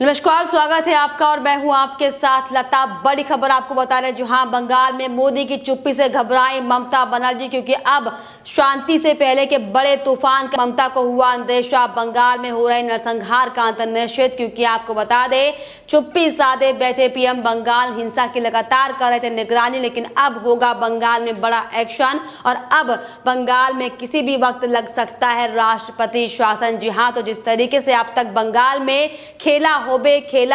नमस्कार, स्वागत है आपका और मैं हूं आपके साथ लता। बड़ी खबर आपको बता रहे हैं, जहां बंगाल में मोदी की चुप्पी से घबराई ममता बनर्जी, क्योंकि अब शांति से पहले के बड़े तूफान का ममता को हुआ अंदेशा। बंगाल में हो रहे नरसंहार का अंत निश्चित, क्योंकि आपको बता दें चुप्पी साधे बैठे पीएम बंगाल हिंसा की लगातार कर रहे थे निगरानी, लेकिन अब होगा बंगाल में बड़ा एक्शन और अब बंगाल में किसी भी वक्त लग सकता है राष्ट्रपति शासन। जी हाँ, तो जिस तरीके से अब तक बंगाल में खेला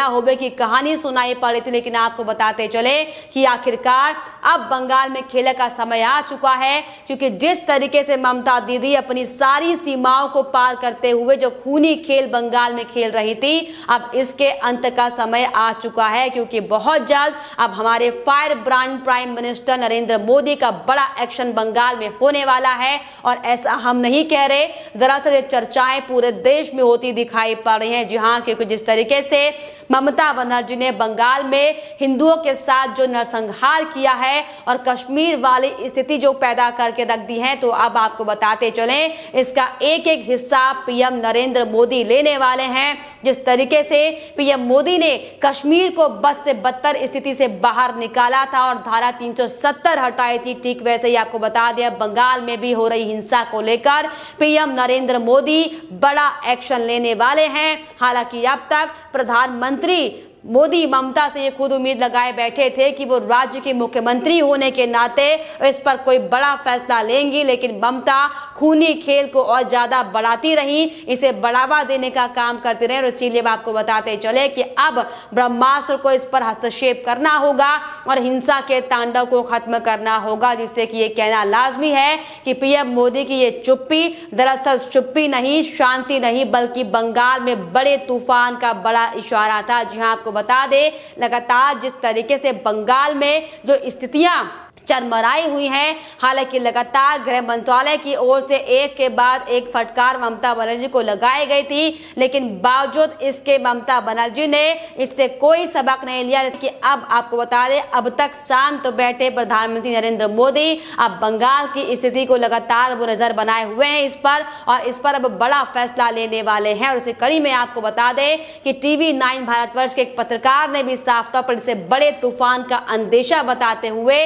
होबे की कहानी सुनाई पड़ी थी, लेकिन आपको बताते चले कि आखिरकार अब बंगाल में खेल का समय आ चुका है, क्योंकि जिस तरीके से ममता दीदी अपनी सारी सीमाओं को पार करते हुए जो खूनी खेल बंगाल में खेल रही थी, अब इसके अंत का समय आ चुका है। क्योंकि बहुत जल्द अब हमारे fire brand prime minister Narendra Modi का बड़ा एक्शन बंगाल में होने वाला है। और ऐसा हम नहीं कह रहे, दरअसल ये चर्चाएं पूरे देश में होती दिखाई पड़ रही हैं। जी हाँ, क्योंकि जिस तरीके से ममता बनर्जी ने बंगाल में हिंदुओं के साथ जो नरसंहार किया है और कश्मीर वाली स्थिति जो पैदा करके रख दी है, तो अब आपको बताते चलें इसका एक एक हिस्सा पीएम नरेंद्र मोदी लेने वाले हैं। जिस तरीके से पीएम मोदी ने कश्मीर को बद से बदतर स्थिति से बाहर निकाला था और धारा 370 हटाई थी, ठीक वैसे ही आपको बता दिया बंगाल में भी हो रही हिंसा को लेकर पीएम नरेंद्र मोदी बड़ा एक्शन लेने वाले हैं। हालांकि अब तक प्रधानमंत्री मोदी ममता से ये खुद उम्मीद लगाए बैठे थे कि वो राज्य के मुख्यमंत्री होने के नाते इस पर कोई बड़ा फैसला लेंगी, लेकिन ममता खूनी खेल को और ज्यादा बढ़ाती रही, इसे बढ़ावा देने का काम करते रहे। और इसीलिए आपको बताते चले कि अब ब्रह्मास्त्र को इस पर हस्तक्षेप करना होगा और हिंसा के तांडव को खत्म करना होगा, जिससे कि ये कहना लाजमी है कि पीएम मोदी की ये चुप्पी दरअसल चुप्पी नहीं, शांति नहीं, बल्कि बंगाल में बड़े तूफान का बड़ा इशारा था। जी हाँ, आपको बता दें लगातार जिस तरीके से बंगाल में जो स्थितियां चरमराई हुई हैं, हालांकि लगातार गृह मंत्रालय की ओर से एक के बाद एक फटकार ममता बनर्जी को लगाई गई थी, लेकिन बावजूद इसके ममता बनर्जी ने इससे कोई सबक नहीं लिया। कि अब आपको बता दें अब तक शांत तो बैठे प्रधानमंत्री नरेंद्र मोदी अब बंगाल की स्थिति को लगातार वो नजर बनाए हुए हैं इस पर, और इस पर अब बड़ा फैसला लेने वाले हैं। और इसी कड़ी में आपको बता दें कि TV9 भारतवर्ष के एक पत्रकार ने भी साफ तौर पर इसे बड़े तूफान का अंदेशा बताते हुए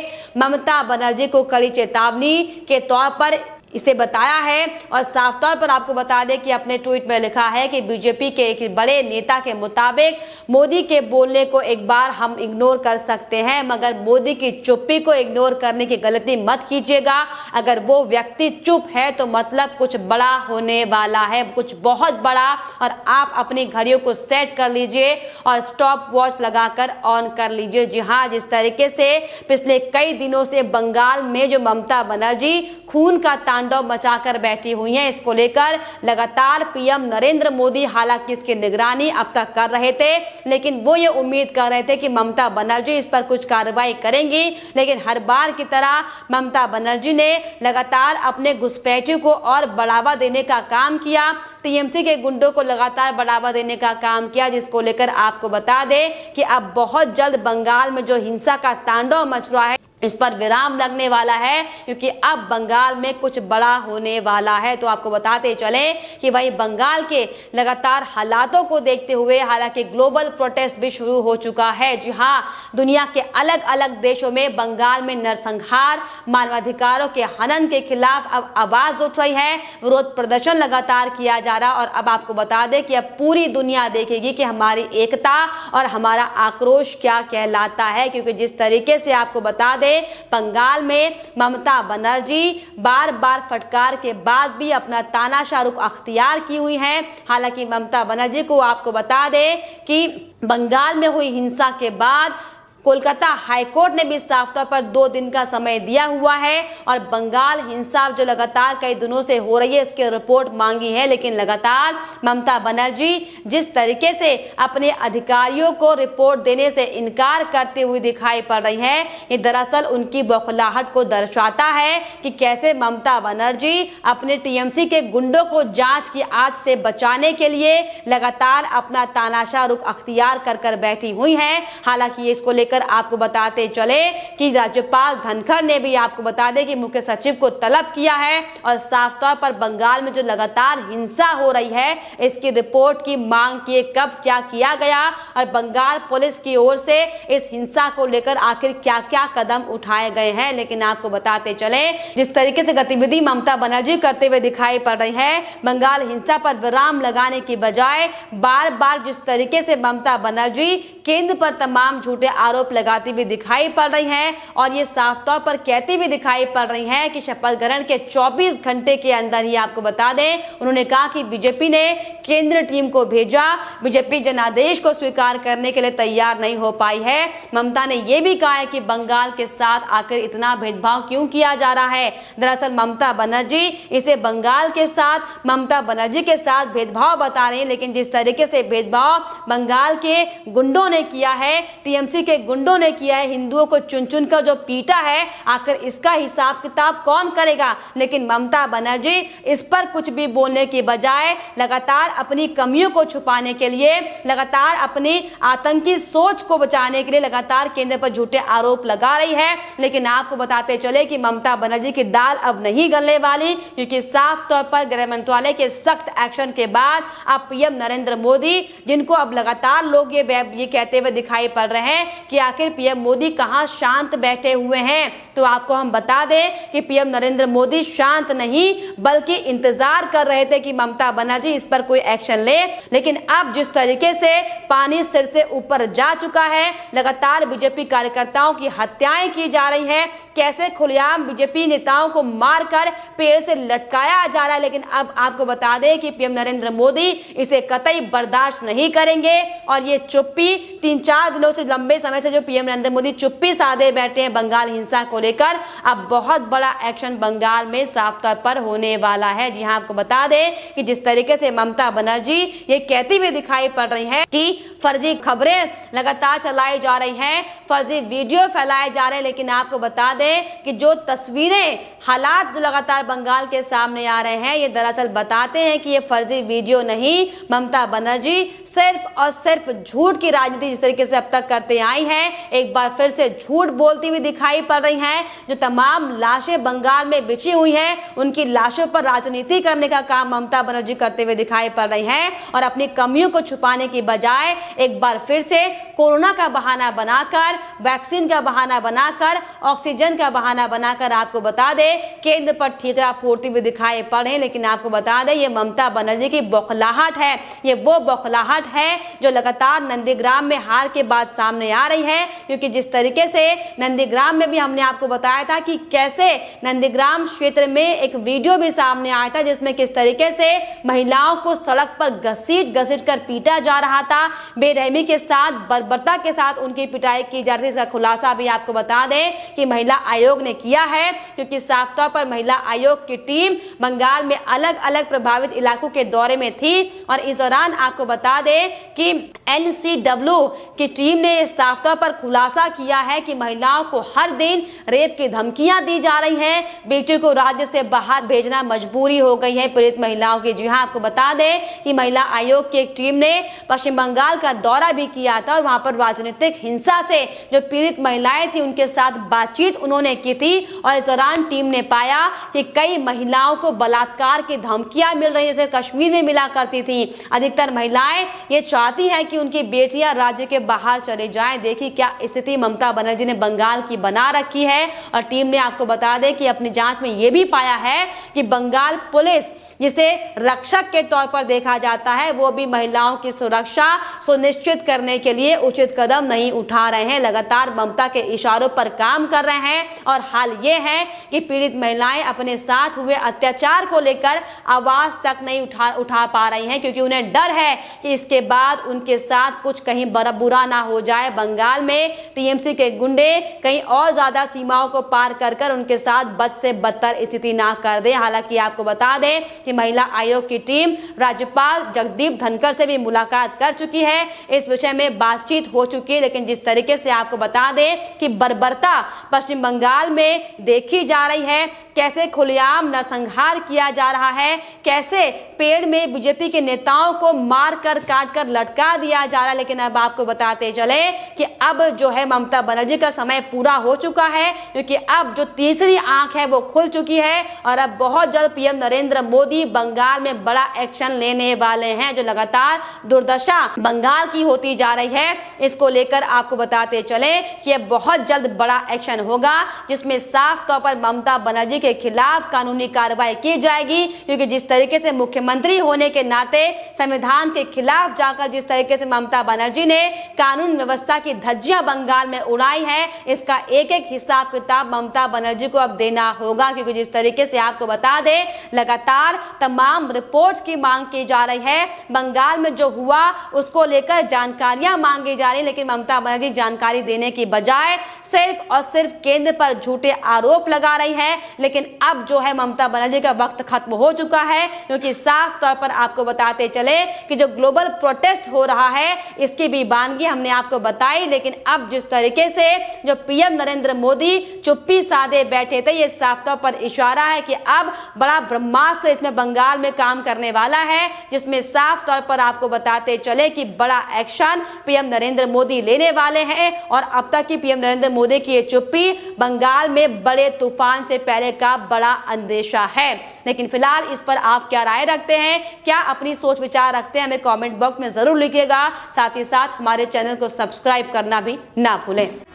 ममता बनर्जी को कड़ी चेतावनी के तौर पर इसे बताया है। और साफ तौर पर आपको बता दें कि अपने ट्वीट में लिखा है कि बीजेपी के एक बड़े नेता के मुताबिक मोदी के बोलने को एक बार हम इग्नोर कर सकते हैं, मगर मोदी की चुप्पी को इग्नोर करने की गलती मत कीजिएगा। अगर वो व्यक्ति चुप है तो मतलब कुछ बड़ा होने वाला है, कुछ बहुत बड़ा। और आप अपनी घड़ियों को सेट कर लीजिए और स्टॉप वॉच लगाकर ऑन कर लीजिए। जी हाँ, जिस तरीके से पिछले कई दिनों से बंगाल में जो ममता बनर्जी खून का तांडव मचाकर बैठी हुई हैं, इसको लेकर लगातार पीएम नरेंद्र मोदी हालांकि इसकी निगरानी अब तक कर रहे थे, लेकिन वो ये उम्मीद कर रहे थे कि ममता बनर्जी इस पर कुछ कार्रवाई करेंगी। लेकिन हर बार की तरह ममता बनर्जी ने लगातार अपने घुसपैठी को और बढ़ावा देने का काम किया, टीएमसी के गुंडों को लगातार बढ़ावा देने का काम किया, जिसको लेकर आपको बता दें कि अब बहुत जल्द बंगाल में जो हिंसा का तांडव मच रहा है इस पर विराम लगने वाला है, क्योंकि अब बंगाल में कुछ बड़ा होने वाला है। तो आपको बताते चले कि भाई बंगाल के लगातार हालातों को देखते हुए हालांकि ग्लोबल प्रोटेस्ट भी शुरू हो चुका है। जी हाँ, दुनिया के अलग अलग देशों में बंगाल में नरसंहार, मानवाधिकारों के हनन के खिलाफ अब आवाज उठ रही है, विरोध प्रदर्शन लगातार किया जा रहा। और अब आपको बता दें कि अब पूरी दुनिया देखेगी कि हमारी एकता और हमारा आक्रोश क्या कहलाता है, क्योंकि जिस तरीके से आपको बता दें बंगाल में ममता बनर्जी बार बार फटकार के बाद भी अपना तानाशाह रुख अख्तियार की हुई हैं। हालांकि ममता बनर्जी को आपको बता दें कि बंगाल में हुई हिंसा के बाद कोलकाता हाईकोर्ट ने भी साफ तौर पर 2 दिन का समय दिया हुआ है और बंगाल हिंसा जो लगातार कई दिनों से हो रही है इसकी रिपोर्ट मांगी है। लेकिन लगातार ममता बनर्जी जिस तरीके से अपने अधिकारियों को रिपोर्ट देने से इनकार करते हुए दिखाई पड़ रही है, ये दरअसल उनकी बौखलाहट को दर्शाता है कि कैसे ममता बनर्जी अपने टीएमसी के गुंडों को जांच की आंच से बचाने के लिए लगातार अपना तानाशाह रुख अख्तियार कर बैठी हुई है। हालांकि इसको लेकर लेकर आपको बताते चले कि राज्यपाल धनखड़ ने भी आपको बता दें कि मुख्य सचिव को तलब किया है और साफ तौर पर बंगाल में जो लगातार हिंसा हो रही है इसकी रिपोर्ट की मांग की, कब क्या किया गया और बंगाल पुलिस की ओर से इस हिंसा को लेकर आखिर क्या क्या कदम उठाए गए हैं। लेकिन आपको बताते चले जिस तरीके से गतिविधि ममता बनर्जी करते हुए दिखाई पड़ रही है, बंगाल हिंसा पर विराम लगाने की बजाय बार बार जिस तरीके से ममता बनर्जी केंद्र पर तमाम झूठे आरोप लगाती हुई दिखाई पड़ रही हैं और ये साफ तौर पर कहती भी दिखाई पड़ रही हैं कि शपथ ग्रहण के 24 घंटे के अंदर ही आपको बता दें उन्होंने कहा कि बीजेपी ने केंद्र टीम को भेजा, बीजेपी जनादेश को स्वीकार करने के लिए तैयार नहीं हो पाई है। ममता ने यह भी कहा है कि बंगाल के साथ आखिर इतना भेदभाव क्यों किया जा रहा है। दरअसल ममता बनर्जी इसे बंगाल के साथ, ममता बनर्जी के साथ भेदभाव बता रहे हैं, लेकिन जिस तरीके से भेदभाव बंगाल के गुंडों ने किया है, टीएमसी के गुंडों ने किया है, हिंदुओं को चुन चुन कर जो पीटा है, आखिर इसका हिसाब किताब कौन करेगा। लेकिन ममता बनर्जी इस पर कुछ भी बोलने की बजाय लगातार अपनी कमियों को छुपाने के लिए, लगातार अपनी आतंकी सोच को बचाने के लिए लगातार केंद्र पर झूठे आरोप लगा रही है। लेकिन आपको बताते चले कि ममता बनर्जी की दाल अब नहीं गलने वाली, क्योंकि साफ तौर पर गृह मंत्रालय के सख्त एक्शन के बाद अब पीएम नरेंद्र मोदी, जिनको अब लगातार लोग ये कहते हुए दिखाई पड़ रहे हैं कि आखिर पीएम मोदी कहां शांत बैठे हुए हैं, तो आपको हम बता दें कि पीएम नरेंद्र मोदी शांत नहीं बल्कि इंतजार कर रहे थे कि ममता बनर्जी इस पर कोई एक्शन ले। लेकिन अब जिस तरीके से पानी सिर से ऊपर जा चुका है, लगातार बीजेपी कार्यकर्ताओं की हत्याएं की जा रही हैं, कैसे खुलेआम बीजेपी नेताओं को मारकर पेड़ से लटकाया जा रहा है। लेकिन अब आपको बता दें कि पीएम नरेंद्र मोदी इसे कतई बर्दाश्त नहीं करेंगे और ये चुप्पी 3-4 दिनों से, लंबे समय से जो पीएम नरेंद्र मोदी चुप्पी साधे बैठे हैं बंगाल हिंसा को लेकर, अब बहुत बड़ा एक्शन बंगाल में साफ तौर पर होने वाला है। जी हां, आपको बता दें कि जिस तरीके से ममता बनर्जी ये कहती हुई दिखाई पड़ रही है कि फर्जी खबरें लगातार चलाई जा रही हैं, फर्जी वीडियो फैलाए जा रहे हैं, लेकिन आपको बता दें कि जो तस्वीरें, हालात जो लगातार बंगाल के सामने आ रहे हैं, ये दरअसल बताते हैं कि ये फर्जी वीडियो नहीं, ममता बनर्जी सिर्फ और सिर्फ झूठ की राजनीति जिस तरीके से अब तक करते आई हैं, एक बार फिर से झूठ बोलती हुई दिखाई पड़ रही हैं। जो तमाम लाशें बंगाल में बिछी हुई हैं, उनकी लाशों पर राजनीति करने का काम ममता बनर्जी करते हुए दिखाई पड़ रही हैं और अपनी कमियों को छुपाने की बजाय एक बार फिर से कोरोना का बहाना बनाकर, वैक्सीन का बहाना बनाकर, ऑक्सीजन का बहाना बनाकर आपको बता दें केंद्र पर ठीकरा फोड़ती हुई दिखाई पड़ रहे हैं। लेकिन आपको बता दें ये ममता बनर्जी की बौखलाहट है, ये वो बौखलाहट है जो लगातार नंदीग्राम में हार के बाद सामने आ रही है। क्योंकि जिस तरीके से नंदीग्राम में भी हमने आपको बताया था कि कैसे नंदीग्राम क्षेत्र में एक वीडियो भी सामने आया था जिसमें किस तरीके से महिलाओं को सड़क पर घसीट कर पीटा जा रहा था, बेरहमी के साथ, बर्बरता के साथ उनकी पिटाई की जा रही थी। इसका खुलासा भी आपको बता दें कि महिला आयोग ने किया है, क्योंकि साफ तौर पर महिला आयोग की टीम बंगाल में अलग अलग प्रभावित इलाकों के दौरे में थी और इस दौरान आपको बता दें कि NCW की टीम ने साफ तौर पर खुलासा किया है कि महिलाओं को हर दिन रेप की धमकियां दी जा रही हैं, बेटी को राज्य से बाहर भेजना मजबूरी हो गई है पीड़ित महिलाओं की। जी हां, आपको बता दें कि महिला आयोग की एक टीम ने पश्चिम बंगाल का दौरा भी किया था और वहां पर राजनीतिक हिंसा से जो पीड़ित महिलाएं थी उनके साथ बातचीत उन्होंने की थी और इस दौरान टीम ने पाया कि कई महिलाओं को बलात्कार की धमकियां मिल रही है, जैसे कश्मीर में मिला करती थी। अधिकतर महिलाएं ये चाहती है कि उनकी बेटियां राज्य के बाहर चले जाएं। देखिए क्या स्थिति ममता बनर्जी ने बंगाल की बना रखी है। और टीम ने आपको बता दें कि अपनी जांच में यह भी पाया है कि बंगाल पुलिस, जिसे रक्षक के तौर पर देखा जाता है, वो भी महिलाओं की सुरक्षा सुनिश्चित करने के लिए उचित कदम नहीं उठा रहे हैं, लगातार ममता के इशारों पर काम कर रहे हैं। और हाल ये है कि पीड़ित महिलाएं अपने साथ हुए अत्याचार को लेकर आवाज तक नहीं उठा पा रही हैं, क्योंकि उन्हें डर है कि इसके बाद उनके साथ कुछ कहीं बुरा ना हो जाए। बंगाल में टीएमसी के गुंडे कहीं और ज्यादा सीमाओं को पार कर उनके साथ बद से बदतर स्थिति ना कर दे। हालांकि आपको बता दें कि महिला आयोग की टीम राज्यपाल जगदीप धनखड़ से भी मुलाकात कर चुकी है। इस विषय में बातचीत हो चुकी है, लेकिन जिस तरीके से आपको बता दें कि बर्बरता पश्चिम बंगाल में देखी जा रही है, कैसे खुलेआम नरसंहार किया जा रहा है, कैसे पेड़ में बीजेपी के नेताओं को मारकर काटकर लटका दिया जा रहा है। लेकिन अब आपको बताते चले कि अब जो है ममता बनर्जी का समय पूरा हो चुका है, क्योंकि अब जो तीसरी आंख है वो खुल चुकी है और अब बहुत जल्द पीएम नरेंद्र मोदी बंगाल में बड़ा एक्शन लेने वाले हैं। जो लगातार दुर्दशा बंगाल की होती जा रही है, इसको लेकर आपको बताते चले कि अब बहुत जल्द बड़ा एक्शन होगा, जिसमें साफ तौर पर ममता बनर्जी के खिलाफ कानूनी कार्रवाई की जाएगी। क्योंकि जिस तरीके से मुख्यमंत्री होने के नाते संविधान के खिलाफ जाकर जिस तरीके से ममता बनर्जी ने कानून व्यवस्था की धज्जियां बंगाल में उड़ाई है, इसका एक एक हिसाब किताब ममता बनर्जी को अब देना होगा। क्योंकि जिस तरीके से आपको बता दें, लगातार तमाम रिपोर्ट्स की मांग की जा रही है, बंगाल में जो हुआ उसको लेकर जानकारियां मांगी जा रही, लेकिन ममता बनर्जी जानकारी देने की बजाय सिर्फ और सिर्फ केंद्र पर झूठे आरोप लगा रही है। लेकिन अब जो है ममता बनर्जी का वक्त खत्म हो चुका है, क्योंकि साफ तौर पर आपको बताते चले कि जो ग्लोबल प्रोटेस्ट हो रहा है इसकी भी वानगी हमने आपको बताई। लेकिन अब जिस तरीके से जो पीएम नरेंद्र मोदी चुप्पी साधे बैठे थे, ये साफ तौर पर इशारा है कि अब बड़ा ब्रह्मास्त्र इसमें बंगाल में काम करने वाला है, जिसमें साफ तौर पर आपको बताते चले कि बड़ा एक्शन पीएम नरेंद्र मोदी लेने वाले हैं। और अब तक की पीएम नरेंद्र मोदी की ये चुप्पी बंगाल में बड़े तूफान से पहले का बड़ा अंदेशा है। लेकिन फिलहाल इस पर आप क्या राय रखते हैं, क्या अपनी सोच विचार रखते हैं, हमें कमेंट बॉक्स में जरूर लिखिएगा। साथ ही साथ हमारे चैनल को सब्सक्राइब करना भी ना भूलें।